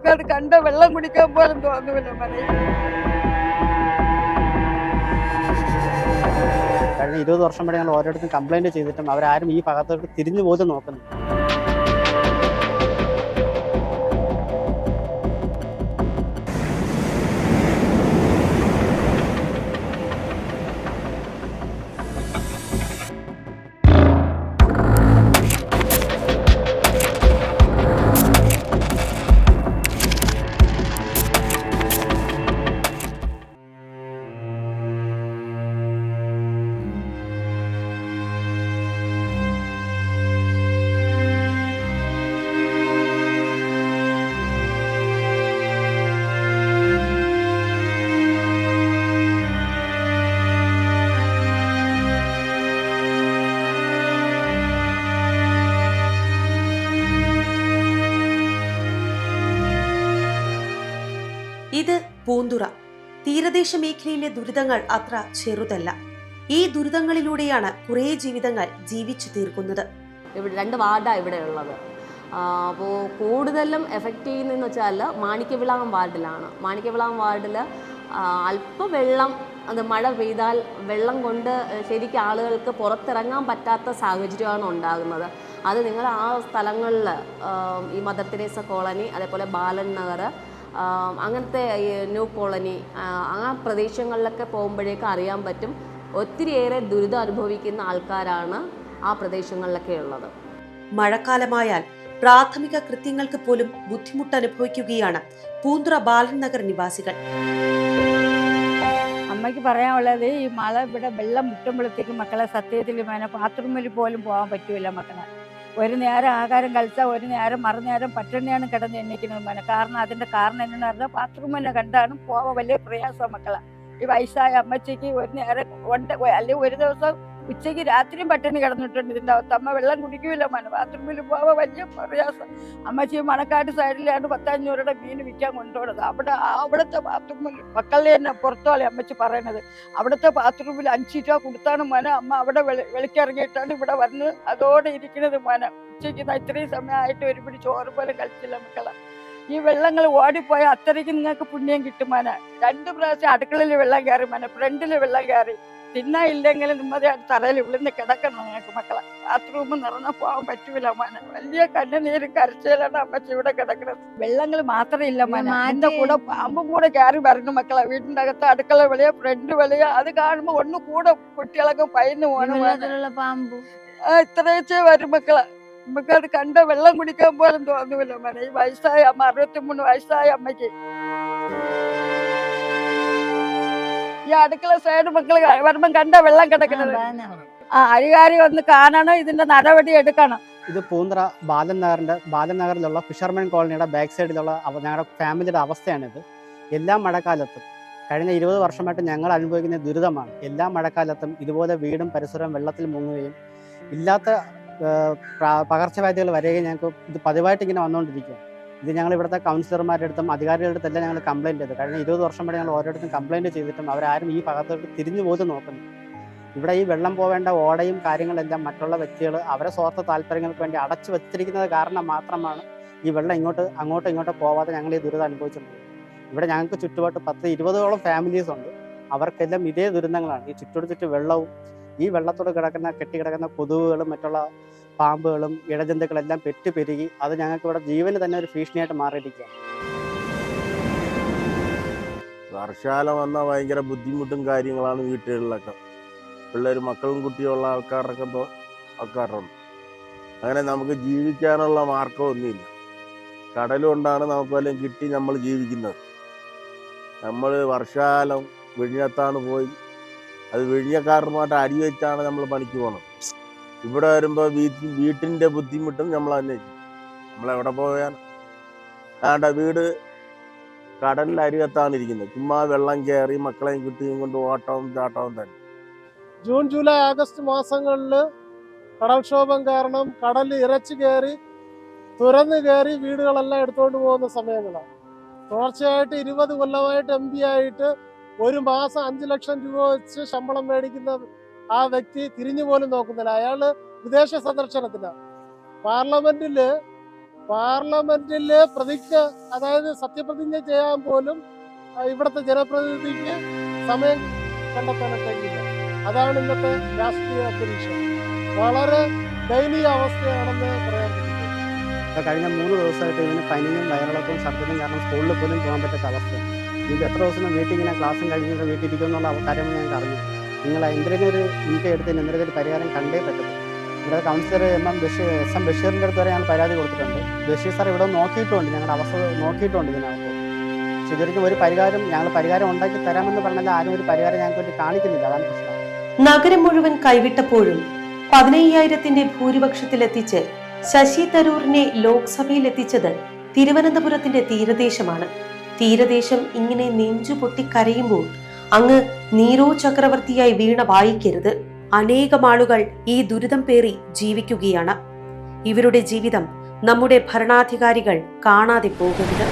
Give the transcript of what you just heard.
നമുക്കത് കണ്ട വെള്ളം കുടിക്കാൻ പോലും തോന്നുന്നില്ല മനയിൽ. കഴിഞ്ഞ 20 വർഷം വരെ ഞങ്ങൾ ഓരോരുത്തരും കംപ്ലൈൻറ്റ് ചെയ്തിട്ടും അവരാരും ഈ ഭാഗത്തോട്ട് തിരിഞ്ഞു പോലും നോക്കുന്നു. ഇത് പൂന്തുറ. തീരദേശ മേഖലയിലെ ദുരിതങ്ങൾ അത്ര ചെറുതല്ല. ഈ ദുരിതങ്ങളിലൂടെയാണ് കുറേ ജീവിതങ്ങൾ ജീവിച്ചു തീർക്കുന്നത്. ഇവിടെ 2 വാർഡാണ് ഇവിടെ ഉള്ളത്. അപ്പോൾ കൂടുതലും എഫക്റ്റ് ചെയ്യുന്നതെന്ന് വെച്ചാൽ മാണിക്യവിളാകം വാർഡിലാണ്. മാണിക്യവിളാകം വാർഡിൽ അല്പം വെള്ളം, അത് മഴ പെയ്താൽ വെള്ളം കൊണ്ട് ശരിക്കും ആളുകൾക്ക് പുറത്തിറങ്ങാൻ പറ്റാത്ത സാഹചര്യമാണ് ഉണ്ടാകുന്നത്. അത് നിങ്ങൾ ആ സ്ഥലങ്ങളിൽ ഈ മദർ തെരേസ കോളനി, അതേപോലെ ബാലൻ നഗർ, അങ്ങനത്തെ ന്യൂ കോളനി, ആ പ്രദേശങ്ങളിലൊക്കെ പോകുമ്പോഴേക്കും അറിയാൻ പറ്റും ഒത്തിരിയേറെ ദുരിതം അനുഭവിക്കുന്ന ആൾക്കാരാണ് ആ പ്രദേശങ്ങളിലൊക്കെ ഉള്ളത്. മഴക്കാലമായാൽ പ്രാഥമിക കൃത്യങ്ങൾക്ക് പോലും ബുദ്ധിമുട്ട് അനുഭവിക്കുകയാണ് പൂന്തുറ ബാലൻ നഗർ നിവാസികൾ. അമ്മയ്ക്ക് പറയാനുള്ളത്, ഈ മഴ ഇവിടെ വെള്ളം മുട്ടുമ്പോഴത്തേക്ക് മക്കളെ സത്യത്തിൽ ബാത്റൂമിൽ പോലും പോകാൻ പറ്റൂല. മക്കളെ ഒരു നേരം ആഹാരം കഴിച്ചാൽ ഒരു നേരം മറുനേരം പട്ടിണിയാണ് കിടന്ന് എണ്ണിക്കുന്നത്. കാരണം അതിന്റെ കാരണം എന്താണെന്ന് പറഞ്ഞാൽ ബാത്റൂമിനെ കണ്ടാണ് പോവാൻ വലിയ പ്രയാസം മക്കളെ. ഈ വയസ്സായ അമ്മച്ചിക്ക് ഒരു നേരം അല്ലെങ്കിൽ ഒരു ദിവസം ഉച്ചയ്ക്ക് രാത്രിയും പട്ടിണി കിടന്നിട്ടുണ്ട്. ഇതിന്റെ അകത്ത് അമ്മ വെള്ളം കുടിക്കൂല. ബാത്റൂമിൽ പോവാൻ വലിയ പ്രയാസം. അമ്മച്ചി മണക്കാട് സൈഡിലാണ് 10-500 മീൻ വിൽക്കാൻ കൊണ്ടുപോകുന്നത്. അവിടുത്തെ ബാത്റൂമിൽ മക്കളെ തന്നെ പുറത്തോളെ അമ്മച്ചി പറയണത്. അവിടുത്തെ ബാത്റൂമിൽ 5 രൂപ കൊടുത്താണ് അമ്മ അവിടെ വെളിക്കിറങ്ങിയിട്ടാണ് ഇവിടെ വന്ന് അതോടെ ഇരിക്കുന്നത്. ഉച്ചയ്ക്ക് ഇത്രയും സമയമായിട്ട് ഒരു പിടി ചോറ് പോലും കഴിച്ചില്ല മക്കളെ. ഈ വെള്ളങ്ങൾ ഓടിപ്പോയ അത്രയ്ക്ക് നിങ്ങൾക്ക് പുണ്യം കിട്ടും. 2 പ്രാവശ്യം അടുക്കളയിൽ വെള്ളം കയറി, ഫ്രണ്ടിൽ വെള്ളം കയറി. തിന്നായില്ലെങ്കിൽ നിമ്മതി തറയിൽ വിളിന്ന് കിടക്കണം നിങ്ങൾക്ക് മക്കളെ. ബാത്റൂം നിറഞ്ഞാൽ പോകാൻ പറ്റൂല. വലിയ കണ്ണുനീരും കരച്ചിലാണ് അമ്മച്ചി ഇവിടെ കിടക്കുന്നത്. വെള്ളങ്ങൾ മാത്രമില്ല എന്റെ കൂടെ പാമ്പും കൂടെ കയറി വരുന്നു മക്കളെ. വീടിന്റെ അകത്ത് അടുക്കള വെളിയ, ഫ്രണ്ട് വെളിയ. അത് കാണുമ്പോ ഒന്ന് കൂടെ കുട്ടികളൊക്കെ പയന്ന് പോകണം. പാമ്പ് ഇത്രയച്ചേ വരും മക്കളെ. നമുക്കത് കണ്ട വെള്ളം കുടിക്കാൻ പോലും തോന്നുന്നില്ല. ഈ വയസ്സായ അമ്മ, 63 വയസ്സായ അമ്മയ്ക്ക് ഈ അടുക്കള സൈഡ് മക്കൾ വരുമ്പം കണ്ട വെള്ളം കിടക്കുന്നത്. അധികാരി വന്ന് കാണണം, ഇതിന്റെ നടപടി എടുക്കണം. ഇത് പൂന്തുറ ബാലൻ നഗറിലുള്ള ഫിഷർമാൻ കോളനിയുടെ ബാക്ക് സൈഡിലുള്ള ഞങ്ങളുടെ ഫാമിലിയുടെ അവസ്ഥയാണിത്. എല്ലാ മഴക്കാലത്തും കഴിഞ്ഞ 20 വർഷമായിട്ട് ഞങ്ങൾ അനുഭവിക്കുന്ന ദുരിതമാണ്. എല്ലാ മഴക്കാലത്തും ഇതുപോലെ വീടും പരിസരവും വെള്ളത്തിൽ മുങ്ങുകയും ഇല്ലാത്ത പകർച്ചവ്യാധികൾ വരികയും ഞങ്ങൾക്ക് ഇത് പതിവായിട്ട് ഇങ്ങനെ വന്നുകൊണ്ടിരിക്കുക. ഇത് ഞങ്ങൾ ഇവിടുത്തെ കൗൺസിലർമാരുടെ അടുത്തും അധികാരികളുടെ അടുത്തെല്ലാം ഞങ്ങൾ കംപ്ലയിൻറ്റ് ചെയ്തു. കഴിഞ്ഞ 20 വർഷം വരെ ഞങ്ങൾ ഓരോരുത്തരും കംപ്ലയിൻറ്റ് ചെയ്തിട്ടും അവരാരും ഈ ഭാഗത്തോട്ട് തിരിഞ്ഞു പോലും നോക്കുന്നു. ഇവിടെ ഈ വെള്ളം പോവേണ്ട ഓടയും കാര്യങ്ങളെല്ലാം മറ്റുള്ള വ്യക്തികൾ അവരെ സ്വാർത്ഥ താല്പര്യങ്ങൾക്ക് വേണ്ടി അടച്ചു വെച്ചിരിക്കുന്നത് കാരണം മാത്രമാണ് ഈ വെള്ളം അങ്ങോട്ടും ഇങ്ങോട്ടും പോവാതെ ഞങ്ങൾ ഈ ദുരിതം അനുഭവിച്ചിട്ടുണ്ട്. ഇവിടെ ഞങ്ങൾക്ക് ചുറ്റുപാട്ട് 10-20ഓളം ഫാമിലീസ് ഉണ്ട്. അവർക്കെല്ലാം ഇതേ ദുരന്തങ്ങളാണ്. ഈ ചുറ്റും വെള്ളവും ഈ വെള്ളത്തോട് കെട്ടിക്കിടക്കുന്ന കൊതുകുകളും മറ്റുള്ള പാമ്പുകളും ഇഴജന്തുക്കളെല്ലാം പെരുകി അത് ഞങ്ങൾക്ക് ഇവിടെ ജീവന് തന്നെ ഒരു ഭീഷണിയായിട്ട് മാറിയിരിക്കുകയാണ്. വർഷകാലം വന്നാൽ ഭയങ്കര ബുദ്ധിമുട്ടും കാര്യങ്ങളാണ് വീട്ടുകളിലൊക്കെ. പിള്ളേർ മക്കളും കുട്ടിയുള്ള ആൾക്കാരുണ്ട്. അങ്ങനെ നമുക്ക് ജീവിക്കാനുള്ള മാർഗമൊന്നുമില്ല. കടലുകൊണ്ടാണ് നമുക്ക് വല്ലതും കിട്ടി നമ്മൾ ജീവിക്കുന്നത്. നമ്മൾ വർഷകാലം വിഴിഞ്ഞത്താണ് പോയി, അത് വിഴിഞ്ഞക്കാരനുമായിട്ട് അടി വെച്ചാണ് നമ്മൾ പണിക്ക് പോകുന്നത്. ഇവിടെ വരുമ്പോൾ വീട്ടിൻ്റെ ബുദ്ധിമുട്ടും നമ്മൾ അന്വേഷിക്കും. നമ്മളെവിടെ പോയാൽ വീട് കടലിലരികത്താണ് ഇരിക്കുന്നത്. ചുമ്മാ വെള്ളം കയറി മക്കളെയും കുട്ടിയും കൊണ്ട് ഓട്ടവും ചാട്ടവും തന്നെ. ജൂൺ, ജൂലൈ, ആഗസ്റ്റ് മാസങ്ങളിൽ കടൽക്ഷോഭം കാരണം കടൽ ഇരച്ചു കയറി തുറന്നു കയറി വീടുകളെല്ലാം എടുത്തുകൊണ്ട് പോകുന്ന സമയങ്ങളാണ്. തുടർച്ചയായിട്ട് 20 കൊല്ലമായിട്ട് MP ആയിട്ട് ഒരു മാസം 5 ലക്ഷം രൂപ വെച്ച് ശമ്പളം മേടിക്കുന്ന ആ വ്യക്തി തിരിഞ്ഞു പോലും നോക്കുന്നില്ല. അയാൾ വിദേശ സന്ദർശനത്തിലാണ്. പാർലമെന്റിൽ പാർലമെന്റിലെ അതായത് സത്യപ്രതിജ്ഞ ചെയ്യാൻ പോലും ഇവിടുത്തെ ജനപ്രതിനിധിക്ക് സമയം കണ്ടെത്താൻ കഴിയില്ല. അതാണ് ഇന്നത്തെ രാഷ്ട്രീയ അന്തരീക്ഷം. വളരെ ദയനീയ അവസ്ഥയാണെന്ന് പറയാൻ പറ്റും. കഴിഞ്ഞ 3 ദിവസമായിട്ട് ഇവന് പനിയും വയറിളക്കവും ഛർദ്ദിലും കാരണം സ്കൂളിൽ പോലും പോകാൻ പറ്റാത്ത അവസ്ഥയാണ്. ഇത് എത്ര ദിവസം വീട്ടിൽ ഇങ്ങനെ ക്ലാസ്സും കഴിഞ്ഞിട്ട് വീട്ടിൽ ഇരിക്കുമെന്നുള്ള കാര്യം ഞങ്ങൾക്ക് അറിഞ്ഞു. നിങ്ങൾ എന്തെങ്കിലും ഒരു മുൻകൈ എടുത്തതിന് എന്തെങ്കിലും ഒരു പരിഹാരം കണ്ടേ പറ്റത്തുള്ളൂ. ഇവിടെ കൗൺസിലർ എസ് എം ബഷീറിൻ്റെ അടുത്ത് വരെ ഞങ്ങൾ പരാതി കൊടുത്തിട്ടുണ്ട്. ബഷീർ സാർ ഇവിടെ നോക്കിയിട്ടുണ്ട്, ഞങ്ങളുടെ അവസ്ഥ നോക്കിയിട്ടുണ്ട് ഇതിനകത്ത്. പക്ഷെ ഇതൊരിക്കും ഒരു പരിഹാരം ഉണ്ടാക്കി തരാമെന്ന് പറഞ്ഞാൽ ആരും ഒരു പരിഹാരം ഞങ്ങൾക്ക് വേണ്ടി കാണിക്കുന്നില്ല. അതാണ് പ്രശ്നം. നഗരം മുഴുവൻ കൈവിട്ടപ്പോഴും 15,000ന്റെ ഭൂരിപക്ഷത്തിലെത്തിച്ച് ശശി തരൂരിനെ ലോക്സഭയിൽ എത്തിച്ചത് തിരുവനന്തപുരത്തിന്റെ തീരദേശമാണ്. തീരദേശം ഇങ്ങനെ നെഞ്ചുപൊട്ടി കരയുമ്പോൾ അങ്ങ് നീരോ ചക്രവർത്തിയായി വീണ വായിക്കരുത്. അനേകം ആളുകൾ ഈ ദുരിതം പേറി ജീവിക്കുകയാണ്. ഇവരുടെ ജീവിതം നമ്മുടെ ഭരണാധികാരികൾ കാണാതെ പോകരുത്.